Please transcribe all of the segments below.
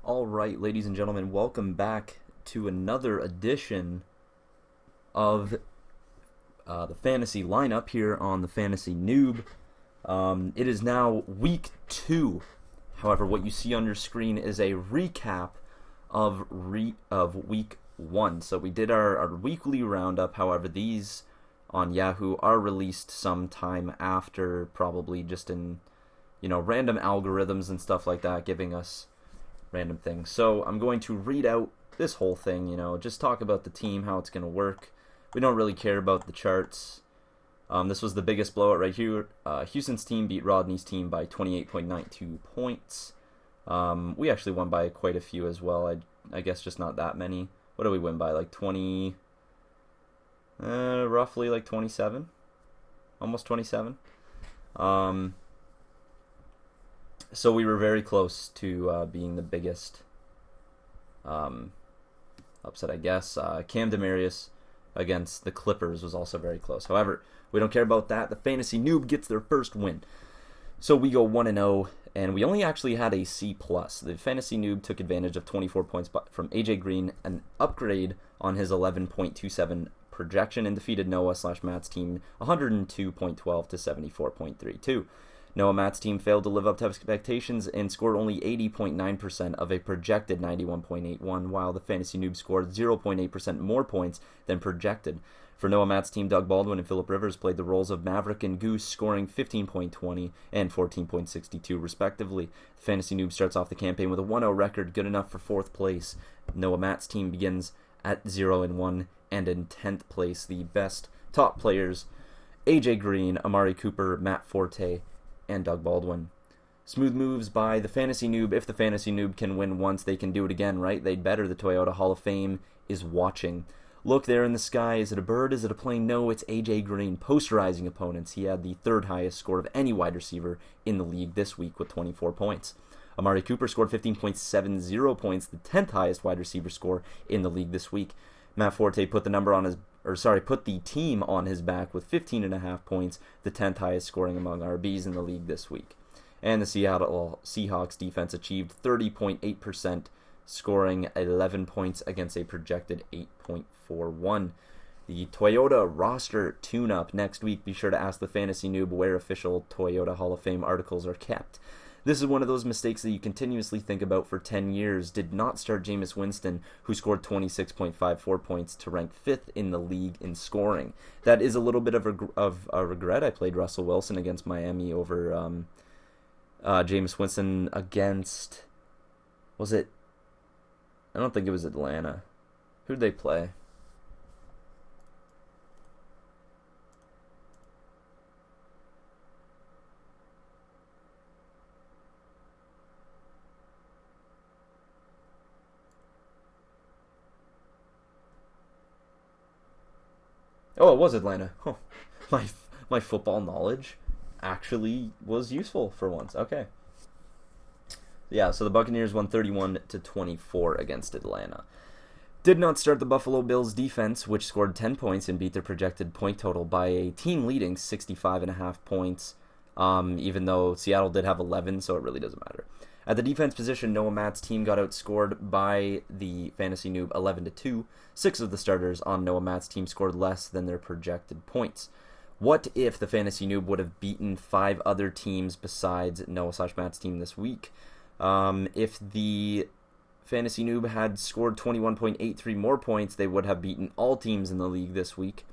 All right, ladies and gentlemen, welcome back to another edition of the fantasy lineup here on the Fantasy Noob. It is now week 2. However, what you see on your screen is a recap of week 1. So we did our weekly roundup. However, these on Yahoo are released sometime after, probably just in random algorithms and stuff like that, giving us random things. So I'm going to read out this whole thing, just talk about the team, how it's going to work. We don't really care about the charts. This was the biggest blowout right here. Houston's team beat Rodney's team by 28.92 points. We actually won by quite a few as well. I guess just not that many. What do we win by? Like 20... roughly like 27? Almost 27? So we were very close to being the biggest upset, I guess. Cam Demarius against the Clippers was also very close. However, we don't care about that. The Fantasy Noob gets their first win. So we go 1-0, and we only actually had a C+. The Fantasy Noob took advantage of 24 points from AJ Green, an upgrade on his 11.27 projection, and defeated Noah/Matt's team 102.12 to 74.32. Noah/Matt's team failed to live up to expectations and scored only 80.9% of a projected 91.81, while the Fantasy Noob scored 0.8% more points than projected. For Noah/Matt's team, Doug Baldwin and Philip Rivers played the roles of Maverick and Goose, scoring 15.20 and 14.62 respectively. The Fantasy Noob starts off the campaign with a 1-0 record, good enough for 4th place. Noah/Matt's team begins at 0-1 and in 10th place. The best top players: AJ Green, Amari Cooper, Matt Forte, and Doug Baldwin. Smooth moves by the Fantasy Noob. If the Fantasy Noob can win once, they can do it again, right? They'd better. The Toyota Hall of Fame is watching. Look there in the sky. Is it a bird? Is it a plane? No, it's AJ Green. Posterizing opponents. He had the 3rd highest score of any wide receiver in the league this week with 24 points. Amari Cooper scored 15.70 points, the 10th highest wide receiver score in the league this week. Matt Forte put the team on his back with 15.5 points, the 10th highest scoring among RBs in the league this week. And the Seattle Seahawks defense achieved 30.8%, scoring 11 points against a projected 8.41. The Toyota roster tune-up next week. Be sure to ask the Fantasy Noob where official Toyota Hall of Fame articles are kept. This is one of those mistakes that you continuously think about for 10 years. Did not start Jameis Winston, who scored 26.54 points to rank 5th in the league in scoring. That is a little bit of a regret. I played Russell Wilson against Miami over Jameis Winston against... Was it... I don't think it was Atlanta. Who did they play? Oh, it was Atlanta. Oh, my football knowledge actually was useful for once. Okay. Yeah, so the Buccaneers won 31-24 against Atlanta. Did not start the Buffalo Bills defense, which scored 10 points and beat their projected point total by a team-leading 65.5 points, even though Seattle did have 11, so it really doesn't matter. At the defense position, Noah/Matt's team got outscored by the Fantasy Noob 11-2. 6 of the starters on Noah/Matt's team scored less than their projected points. What if the Fantasy Noob would have beaten 5 other teams besides Noah/Matt's team this week? If the Fantasy Noob had scored 21.83 more points, they would have beaten all teams in the league this week.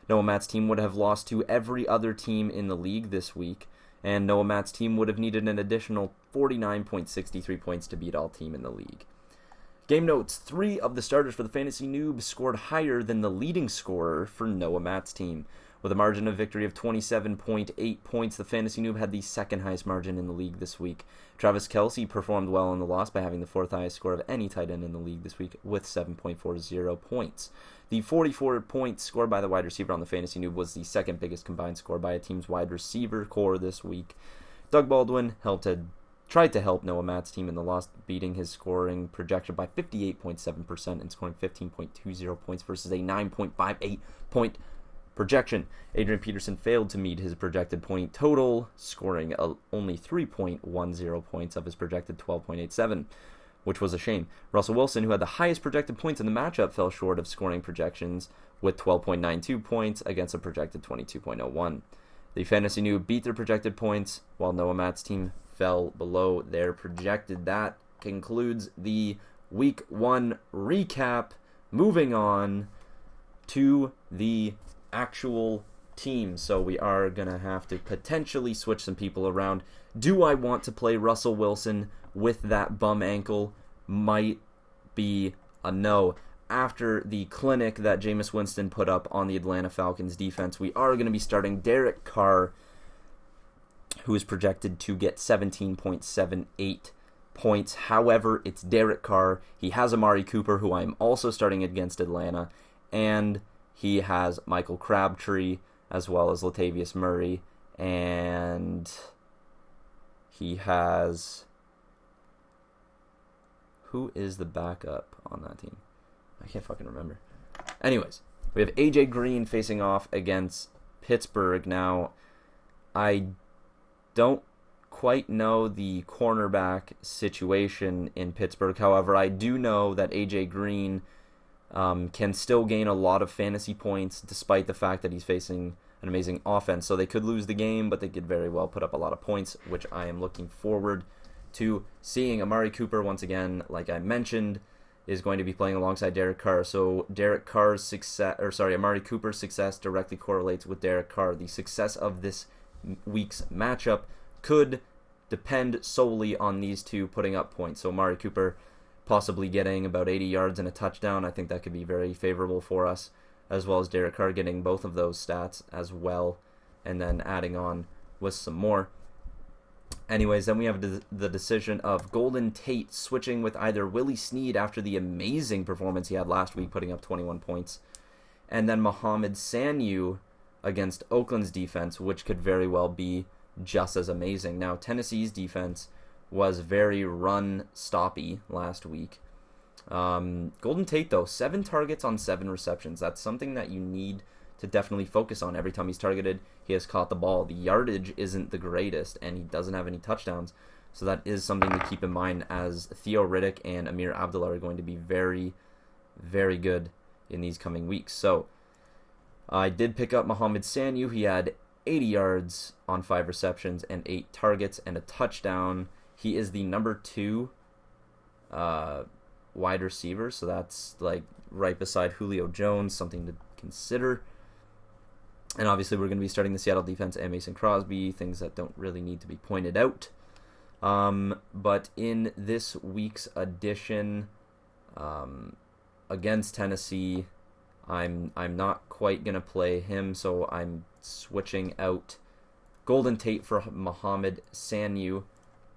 Noah/Matt's team would have lost to every other team in the league this week, and Noah/Matt's team would have needed an additional 49.63 points to beat all team in the league. Game notes: 3 of the starters for the Fantasy Noob scored higher than the leading scorer for Noah/Matt's team. With a margin of victory of 27.8 points, the Fantasy Noob had the 2nd highest margin in the league this week. Travis Kelce performed well in the loss by having the 4th highest score of any tight end in the league this week with 7.40 points. The 44 points scored by the wide receiver on the Fantasy Noob was the 2nd biggest combined score by a team's wide receiver core this week. Doug Baldwin tried to help Noah/Matt's team in the loss, beating his scoring projection by 58.7% and scoring 15.20 points versus a 9.58 point projection. Adrian Peterson failed to meet his projected point total, scoring only 3.10 points of his projected 12.87. which was a shame. Russell Wilson, who had the highest projected points in the matchup, fell short of scoring projections with 12.92 points against a projected 22.01. The Fantasy Noob beat their projected points, while Noah Matt's team fell below their projected. That concludes the Week 1 recap. Moving on to the actual team. So we are going to have to potentially switch some people around. Do I want to play Russell Wilson with that bum ankle? Might be a no. After the clinic that Jameis Winston put up on the Atlanta Falcons defense, we are going to be starting Derek Carr, who is projected to get 17.78 points. However, it's Derek Carr. He has Amari Cooper, who I'm also starting against Atlanta, and he has Michael Crabtree, as well as Latavius Murray, and he has... Who is the backup on that team? I can't fucking remember. Anyways, we have AJ Green facing off against Pittsburgh. Now, I don't quite know the cornerback situation in Pittsburgh. However, I do know that AJ Green can still gain a lot of fantasy points despite the fact that he's facing an amazing offense. So they could lose the game, but they could very well put up a lot of points, which I am looking forward to seeing. Amari Cooper, once again, like I mentioned, is going to be playing alongside Derek Carr. So Amari Cooper's success directly correlates with Derek Carr. The success of this week's matchup could depend solely on these two putting up points. So Amari Cooper possibly getting about 80 yards and a touchdown. I think that could be very favorable for us, as well as Derek Carr getting both of those stats as well, and then adding on with some more. Anyways, then we have the decision of Golden Tate switching with either Willie Snead after the amazing performance he had last week, putting up 21 points, and then Mohamed Sanu against Oakland's defense, which could very well be just as amazing. Now, Tennessee's defense was very run-stoppy last week. Golden Tate, though, 7 targets on 7 receptions. That's something that you need to definitely focus on. Every time he's targeted, he has caught the ball. The yardage isn't the greatest, and he doesn't have any touchdowns. So that is something to keep in mind, as Theo Riddick and Amir Abdullah are going to be very, very good in these coming weeks. So I did pick up Mohamed Sanu. He had 80 yards on 5 receptions and 8 targets and a touchdown. He is the number 2 wide receiver, so that's like right beside Julio Jones, something to consider. And obviously we're going to be starting the Seattle defense and Mason Crosby, things that don't really need to be pointed out. But in this week's edition against Tennessee, I'm not quite going to play him, so I'm switching out Golden Tate for Mohamed Sanu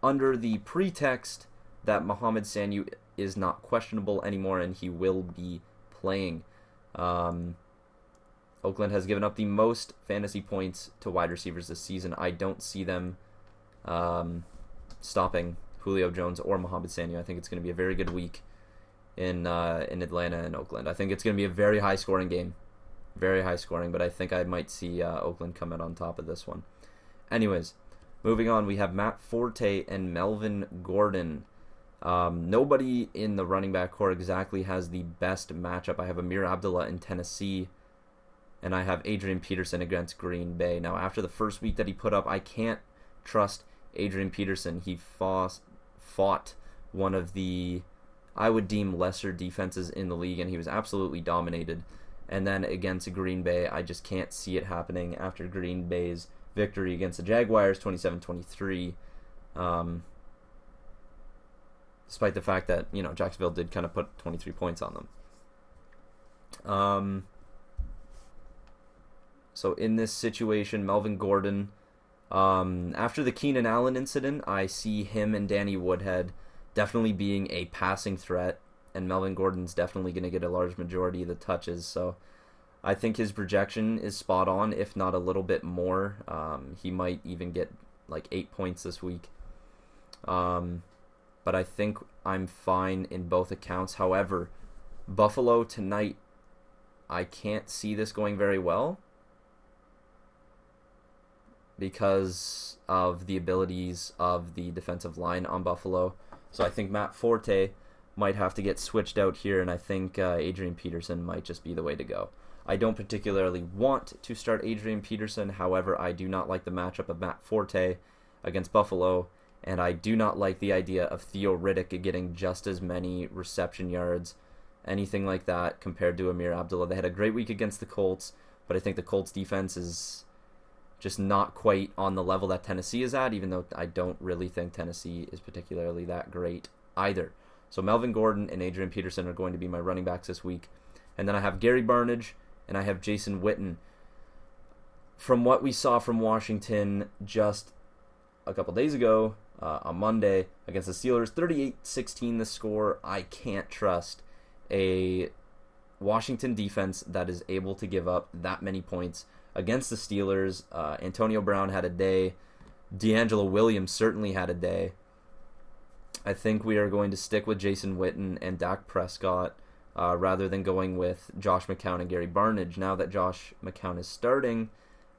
under the pretext that Mohamed Sanu is not questionable anymore and he will be playing. Oakland has given up the most fantasy points to wide receivers this season. I don't see them stopping Julio Jones or Mohamed Sanu. I think it's going to be a very good week in Atlanta and Oakland. I think it's going to be a very high-scoring game. Very high-scoring, but I think I might see Oakland come out on top of this one. Anyways, moving on, we have Matt Forte and Melvin Gordon. Nobody in the running back core exactly has the best matchup. I have Amir Abdullah in Tennessee, and I have Adrian Peterson against Green Bay. Now, after the first week that he put up, I can't trust Adrian Peterson. He fought one of the, I would deem, lesser defenses in the league, and he was absolutely dominated. And then against Green Bay, I just can't see it happening after Green Bay's victory against the Jaguars, 27-23. Despite the fact that, Jacksonville did kind of put 23 points on them. So in this situation, Melvin Gordon, after the Keenan Allen incident, I see him and Danny Woodhead definitely being a passing threat, and Melvin Gordon's definitely going to get a large majority of the touches. So I think his projection is spot on, if not a little bit more. He might even get like 8 points this week. But I think I'm fine in both accounts. However, Buffalo tonight, I can't see this going very well because of the abilities of the defensive line on Buffalo. So I think Matt Forte might have to get switched out here, and I think Adrian Peterson might just be the way to go. I don't particularly want to start Adrian Peterson. However, I do not like the matchup of Matt Forte against Buffalo, and I do not like the idea of Theo Riddick getting just as many reception yards, anything like that, compared to Amir Abdullah. They had a great week against the Colts, but I think the Colts defense is just not quite on the level that Tennessee is at, even though I don't really think Tennessee is particularly that great either. So Melvin Gordon and Adrian Peterson are going to be my running backs this week. And then I have Gary Barnidge and I have Jason Witten. From what we saw from Washington just a couple days ago, on Monday against the Steelers, 38-16 the score. I can't trust a Washington defense that is able to give up that many points against the Steelers. Antonio Brown had a day. D'Angelo Williams certainly had a day. I think we are going to stick with Jason Witten and Dak Prescott rather than going with Josh McCown and Gary Barnidge. Now that Josh McCown is starting,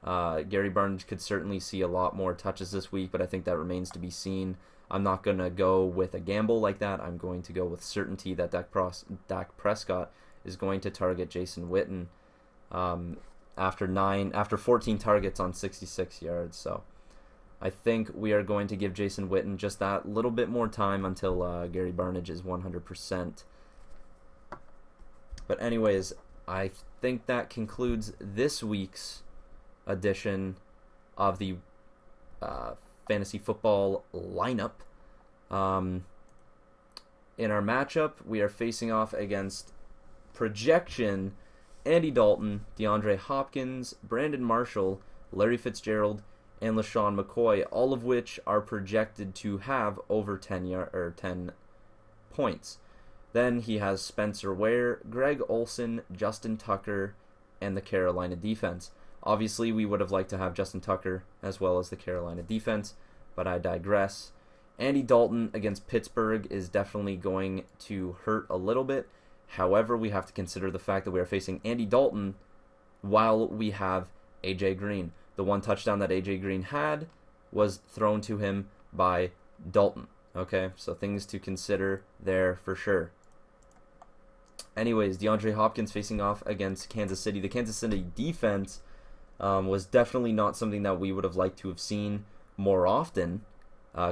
Gary Barnidge could certainly see a lot more touches this week, but I think that remains to be seen. I'm not going to go with a gamble like that. I'm going to go with certainty that Dak Prescott is going to target Jason Witten after 14 targets on 66 yards. So I think we are going to give Jason Witten just that little bit more time until Gary Barnidge is 100%. But anyways, I think that concludes this week's edition of the fantasy football lineup. In our matchup, we are facing off against projection Andy Dalton, DeAndre Hopkins, Brandon Marshall, Larry Fitzgerald, and LaShawn McCoy, all of which are projected to have over 10 points. Then he has Spencer Ware, Greg Olsen, Justin Tucker, and the Carolina defense. Obviously, we would have liked to have Justin Tucker as well as the Carolina defense, but I digress. Andy Dalton against Pittsburgh is definitely going to hurt a little bit. However, we have to consider the fact that we are facing Andy Dalton while we have A.J. Green. The one touchdown that A.J. Green had was thrown to him by Dalton. Okay, so things to consider there for sure. Anyways, DeAndre Hopkins facing off against Kansas City. The Kansas City defense was definitely not something that we would have liked to have seen more often,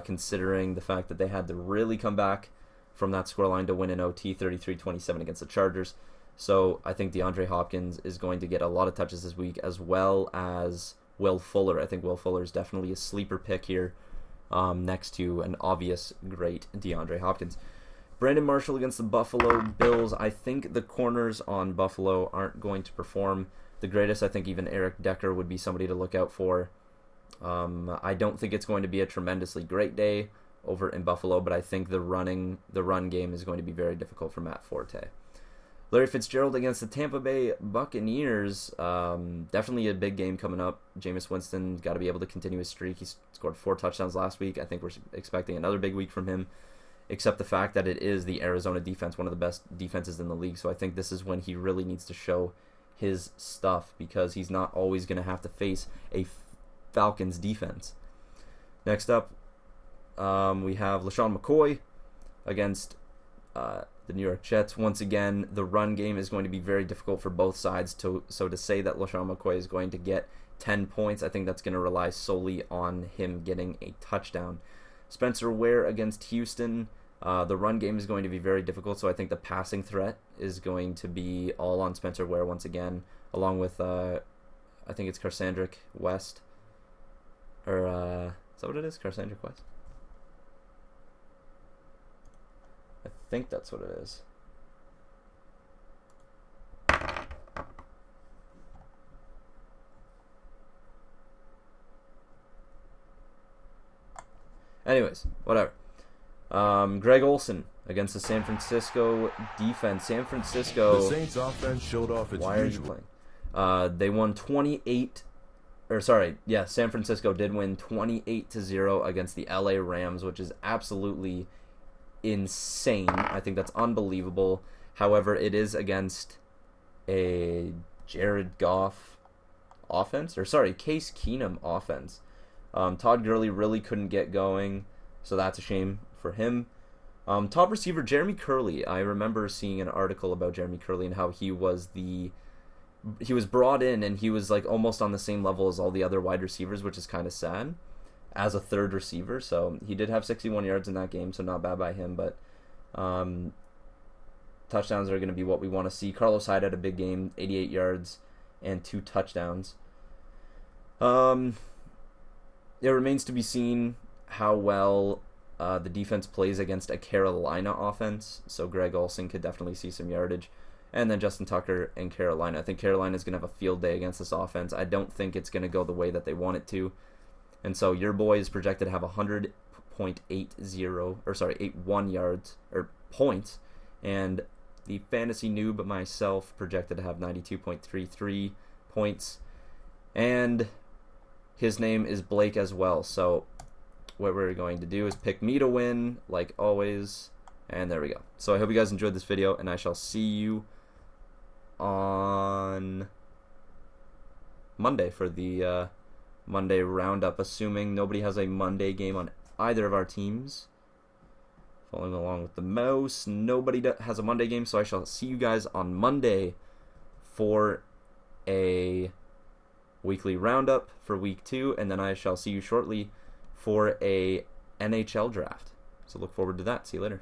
considering the fact that they had to really come back from that scoreline to win in OT 33-27 against the Chargers. So I think DeAndre Hopkins is going to get a lot of touches this week, as well as Will Fuller. I think Will Fuller is definitely a sleeper pick here, next to an obvious great DeAndre Hopkins. Brandon Marshall against the Buffalo Bills. I think the corners on Buffalo aren't going to perform the greatest. I think even Eric Decker would be somebody to look out for. I don't think it's going to be a tremendously great day over in Buffalo, but I think the run game is going to be very difficult for Matt Forte. Larry Fitzgerald against the Tampa Bay Buccaneers. Definitely a big game coming up. Jameis Winston got to be able to continue his streak. He scored 4 touchdowns last week. I think we're expecting another big week from him, except the fact that it is the Arizona defense, one of the best defenses in the league. So I think this is when he really needs to show his stuff, because he's not always going to have to face a Falcons defense. Next up, we have LaShawn McCoy against the New York Jets. Once again, the run game is going to be very difficult for both sides. So to say that LaShawn McCoy is going to get 10 points, I think that's going to rely solely on him getting a touchdown. Spencer Ware against Houston. The run game is going to be very difficult, so I think the passing threat is going to be all on Spencer Ware once again, along with, I think it's Carsandrick West. Or, is that what it is? Carsandrick West? I think that's what it is. Anyways, whatever. Greg Olsen against the San Francisco defense. San Francisco. The Saints offense showed off its Why are you playing? They won 28. San Francisco did win 28-0 against the LA Rams, which is absolutely insane. I think that's unbelievable. However, it is against a Jared Goff offense, Case Keenum offense. Todd Gurley really couldn't get going, so that's a shame for him. Top receiver Jeremy Curley. I remember seeing an article about Jeremy Curley and how he was brought in and he was like almost on the same level as all the other wide receivers, which is kind of sad as a third receiver. So he did have 61 yards in that game, so not bad by him. But touchdowns are going to be what we want to see. Carlos Hyde had a big game, 88 yards and 2 touchdowns. It remains to be seen how well the defense plays against a Carolina offense. So Greg Olsen could definitely see some yardage. And then Justin Tucker and Carolina. I think Carolina is going to have a field day against this offense. I don't think it's going to go the way that they want it to. And so your boy is projected to have 81 yards or points. And the fantasy noob myself projected to have 92.33 points. And his name is Blake as well. So what we're going to do is pick me to win, like always. And there we go. So I hope you guys enjoyed this video, and I shall see you on Monday for the Monday roundup, assuming nobody has a Monday game on either of our teams. Following along with the mouse, nobody has a Monday game, so I shall see you guys on Monday for a weekly roundup for week 2, and then I shall see you shortly for a NHL draft. So look forward to that. See you later.